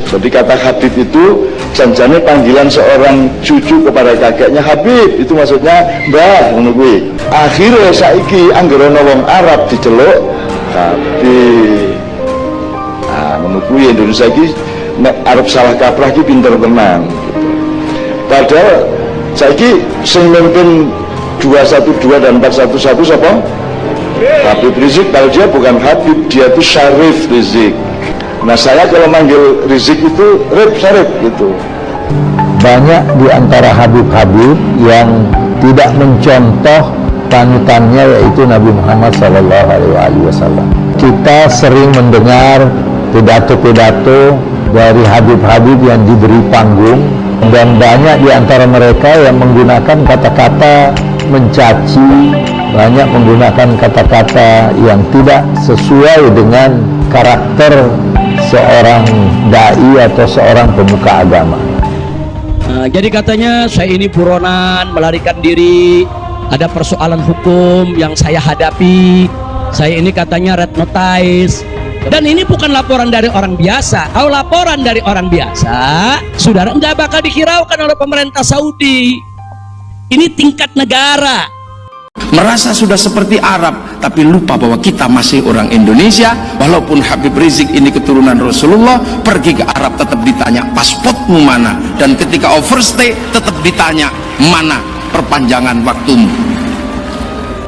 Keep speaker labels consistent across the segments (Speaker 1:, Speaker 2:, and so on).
Speaker 1: Jadi kata Habib itu janjane panggilan seorang cucu kepada kakeknya Habib, itu maksudnya mbah ngono kuwi. Akhire saiki anggere ana wong Arab diceluk Habib. Nah, ngono kuwi Indonesia iki nek arep salah kaprah iki pinter tenan gitu. Padahal saiki sing mimpin 212 dan 411 sapa? Habib Rizik, kalau dia bukan Habib, dia itu Syarif Rizik. Nah saya kalau manggil Rizik itu Syarif gitu.
Speaker 2: Banyak di antara Habib-Habib yang tidak mencontoh panutannya, yaitu Nabi Muhammad SAW. Kita sering mendengar pidato-pidato dari Habib-Habib yang diberi panggung, dan banyak di antara mereka yang menggunakan kata-kata mencaci, banyak menggunakan kata-kata yang tidak sesuai dengan karakter seorang dai atau seorang pemuka agama.
Speaker 3: Nah, jadi katanya saya ini buronan, melarikan diri, ada persoalan hukum yang saya hadapi, saya ini katanya red notice, dan ini bukan laporan dari orang biasa. Kalau laporan dari orang biasa, saudara nggak bakal dihiraukan oleh pemerintah Saudi. Ini tingkat negara.
Speaker 4: Merasa sudah seperti Arab, tapi lupa bahwa kita masih orang Indonesia. Walaupun Habib Rizik ini keturunan Rasulullah, pergi ke Arab tetap ditanya pasportmu mana, dan ketika overstay tetap ditanya mana perpanjangan waktumu.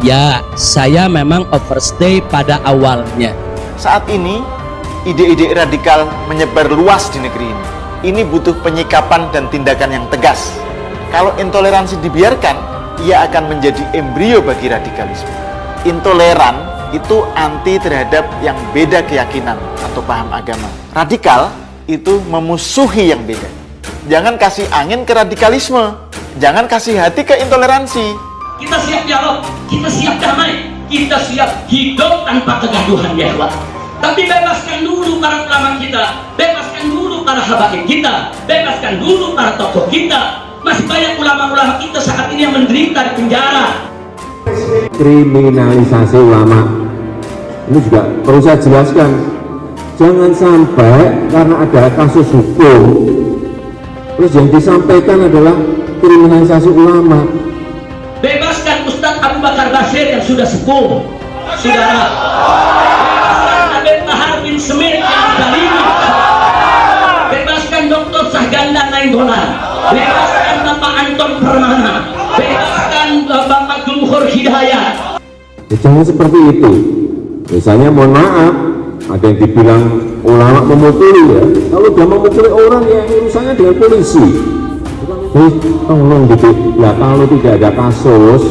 Speaker 3: Ya, saya memang overstay pada awalnya.
Speaker 5: Saat ini ide-ide radikal menyebar luas di negeri ini. Ini butuh penyikapan dan tindakan yang tegas. Kalau intoleransi dibiarkan, ia akan menjadi embrio bagi radikalisme. Intoleran itu anti terhadap yang beda keyakinan atau paham agama. Radikal itu memusuhi yang beda. Jangan kasih angin ke radikalisme, jangan kasih hati ke intoleransi.
Speaker 3: Kita siap dialog, kita siap damai, kita siap hidup tanpa kegaduhan ya Allah. Tapi bebaskan dulu para ulama kita, bebaskan dulu para habaib kita, bebaskan dulu para tokoh kita. Masih banyak ulama-ulama kita saat ini yang menderita di penjara.
Speaker 6: Kriminalisasi ulama ini juga perlu saya jelaskan. Jangan sampai karena ada kasus hukum terus yang disampaikan adalah kriminalisasi ulama.
Speaker 3: Bebaskan Ustadz Abu Bakar Bashir yang sudah sepuh, saudara. Bebaskan Habib Bahar bin Smith yang zalimi. Bebaskan Dr. Sahganda Nainggolan. Bebaskan Bapak Anton Permana. Bebaskan Bapak Jumhur Hidayat.
Speaker 6: Ya, jangan seperti itu. Misalnya mohon maaf, ada yang dibilang ulama memukuli ya. Kalau dia memukuli orang ya urusannya dengan polisi. Tolong dikit. Ya kalau tidak ada kasus,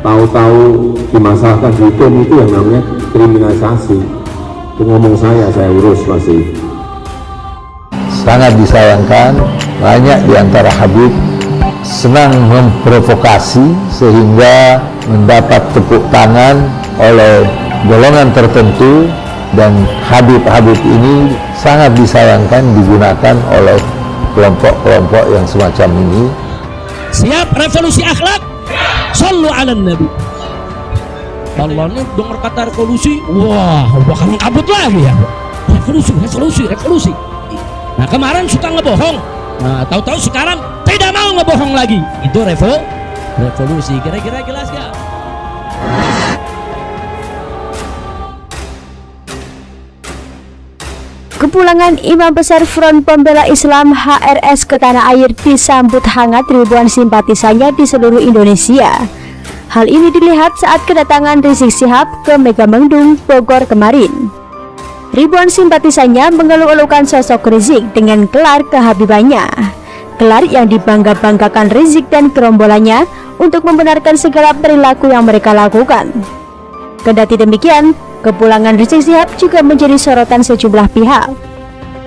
Speaker 6: tahu-tahu dimasalahkan hukum, itu yang namanya kriminalisasi. Itu ngomong saya urus masih.
Speaker 2: Sangat disayangkan, banyak di antara Habib senang memprovokasi sehingga mendapat tepuk tangan oleh golongan tertentu, dan Habib-Habib ini sangat disayangkan digunakan oleh kelompok-kelompok yang semacam ini.
Speaker 3: Siap revolusi akhlak? Sallu ala Nabi. Allah ini dengar kata revolusi, wah bakal kabut lagi ya. Revolusi. Nah kemarin suka ngebohong, nah tahu-tahu sekarang tidak mau ngebohong lagi. Itu revolusi. Kira-kira jelas gak?
Speaker 7: Kepulangan Imam Besar Front Pembela Islam HRS ke tanah air disambut hangat ribuan simpatisannya di seluruh Indonesia. Hal ini dilihat saat kedatangan Rizik Syihab ke Megamendung, Bogor kemarin. Ribuan simpatisannya mengeluh-elukan sosok Rizik dengan gelar kehabibannya. Gelar yang dibangga-banggakan Rizik dan gerombolannya untuk membenarkan segala perilaku yang mereka lakukan. Kendati demikian, kepulangan Rizik Syihab juga menjadi sorotan sejumlah pihak.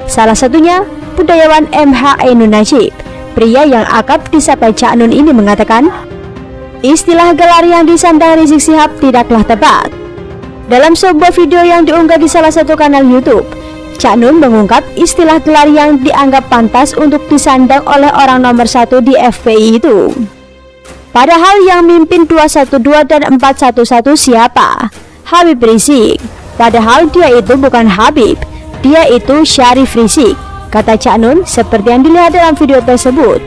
Speaker 7: Salah satunya, budayawan MH Ainun Najib, pria yang akrab disapa Cak Nun ini mengatakan, istilah gelar yang disandang Rizik Syihab tidaklah tepat. Dalam sebuah video yang diunggah di salah satu kanal YouTube, Cak Nun mengungkap istilah gelar yang dianggap pantas untuk disandang oleh orang nomor 1 di FPI itu. Padahal yang mimpin 212 dan 411 siapa? Habib Rizik. Padahal dia itu bukan Habib, dia itu Syarif Rizik, kata Cak Nun seperti yang dilihat dalam video tersebut.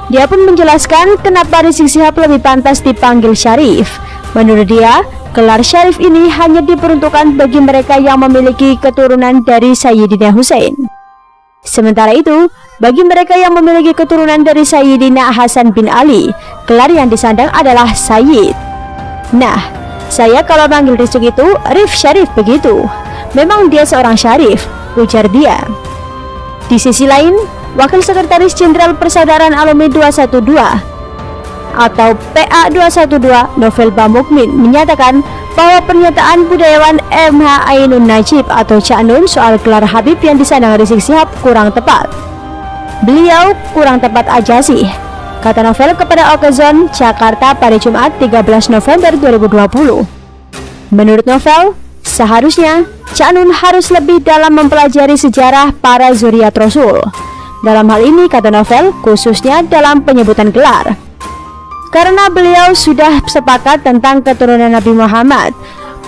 Speaker 7: Dia pun menjelaskan kenapa Rizik Syihab lebih pantas dipanggil Syarif. Menurut dia, gelar Syarif ini hanya diperuntukkan bagi mereka yang memiliki keturunan dari Sayyidina Husain. Sementara itu, bagi mereka yang memiliki keturunan dari Sayyidina Hasan bin Ali, gelar yang disandang adalah Sayyid. Nah, saya kalau manggil Rizik itu Rif Syarif begitu. Memang dia seorang Syarif, ujar dia. Di sisi lain, Wakil Sekretaris Jenderal Persaudaraan Alumni 212 atau PA 212 Novel Bamukmin menyatakan bahwa pernyataan budayawan MH Ainun Najib atau Cak Nun soal gelar Habib yang disandang Rizik Syihab kurang tepat. Beliau kurang tepat aja sih, kata Novel kepada Okezon Jakarta pada Jumat 13 November 2020. Menurut Novel, seharusnya Cak Nun harus lebih dalam mempelajari sejarah para zuriat Rasul. Dalam hal ini, kata Novel, khususnya dalam penyebutan gelar. Karena beliau sudah sepakat tentang keturunan Nabi Muhammad,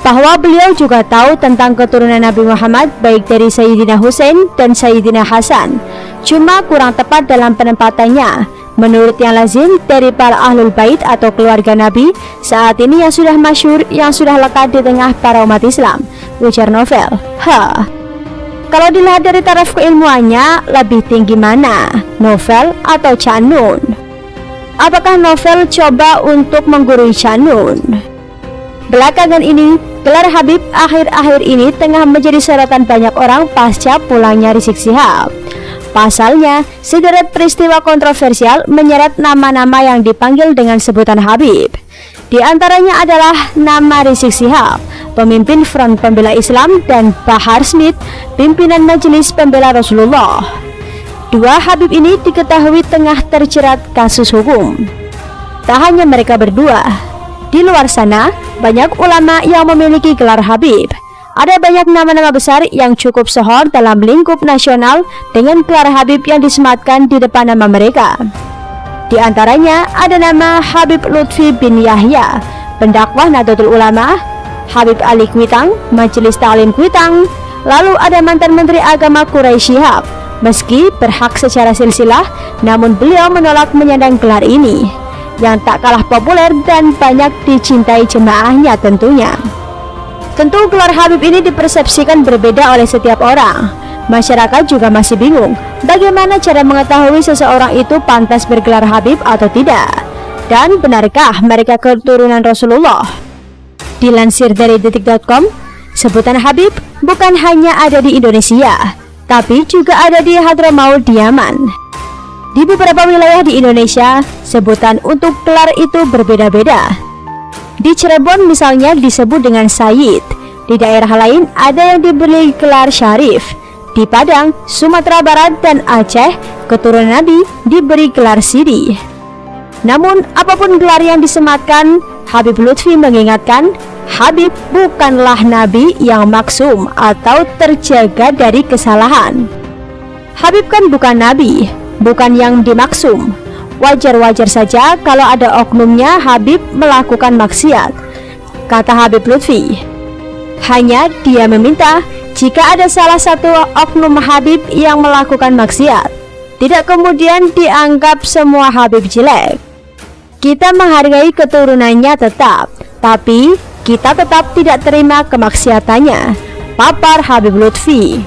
Speaker 7: bahwa beliau juga tahu tentang keturunan Nabi Muhammad baik dari Sayyidina Husain dan Sayyidina Hasan, cuma kurang tepat dalam penempatannya. Menurut yang lazim dari para ahlul bait atau keluarga Nabi saat ini yang sudah masyhur, yang sudah lekat di tengah para umat Islam, ujar Novel. Kalau dilihat dari taraf keilmuannya, lebih tinggi mana, Novel atau Cak Nun? Apakah Novel coba untuk menggurui Cak Nun? Belakangan ini, gelar Habib akhir-akhir ini tengah menjadi sorotan banyak orang pasca pulangnya Rizik Syihab. Pasalnya, sederet peristiwa kontroversial menyeret nama-nama yang dipanggil dengan sebutan Habib. Di antaranya adalah nama Rizik Syihab, pemimpin Front Pembela Islam, dan Bahar Smith, pimpinan Majelis Pembela Rasulullah. Dua Habib ini diketahui tengah terjerat kasus hukum. Tak hanya mereka berdua, di luar sana banyak ulama yang memiliki gelar Habib. Ada banyak nama-nama besar yang cukup sohor dalam lingkup nasional dengan gelar Habib yang disematkan di depan nama mereka. Di antaranya ada nama Habib Lutfi bin Yahya, pendakwah Nahdlatul Ulama, Habib Ali Kuitang, Majelis Ta'lim Kuitang, lalu ada mantan Menteri Agama Quraisy Syihab. Meski berhak secara silsilah, namun beliau menolak menyandang gelar ini, yang tak kalah populer dan banyak dicintai jemaahnya tentunya. Tentu gelar Habib ini dipersepsikan berbeda oleh setiap orang. Masyarakat juga masih bingung bagaimana cara mengetahui seseorang itu pantas bergelar Habib atau tidak. Dan benarkah mereka keturunan Rasulullah? Dilansir dari detik.com, sebutan Habib bukan hanya ada di Indonesia, tapi juga ada di Hadramaut di Yaman. Di beberapa wilayah di Indonesia, sebutan untuk gelar itu berbeda-beda. Di Cirebon misalnya disebut dengan Sayyid, di daerah lain ada yang diberi gelar Syarif. Di Padang, Sumatera Barat, dan Aceh, keturunan Nabi diberi gelar Sidi. Namun, apapun gelar yang disematkan, Habib Lutfi mengingatkan, Habib bukanlah Nabi yang maksum atau terjaga dari kesalahan. Habib kan bukan Nabi, bukan yang dimaksum. Wajar-wajar saja kalau ada oknumnya Habib melakukan maksiat, kata Habib Lutfi. Hanya dia meminta jika ada salah satu oknum Habib yang melakukan maksiat, tidak kemudian dianggap semua Habib jelek. Kita menghargai keturunannya tetap, tapi kita tetap tidak terima kemaksiatannya, papar Habib Lutfi.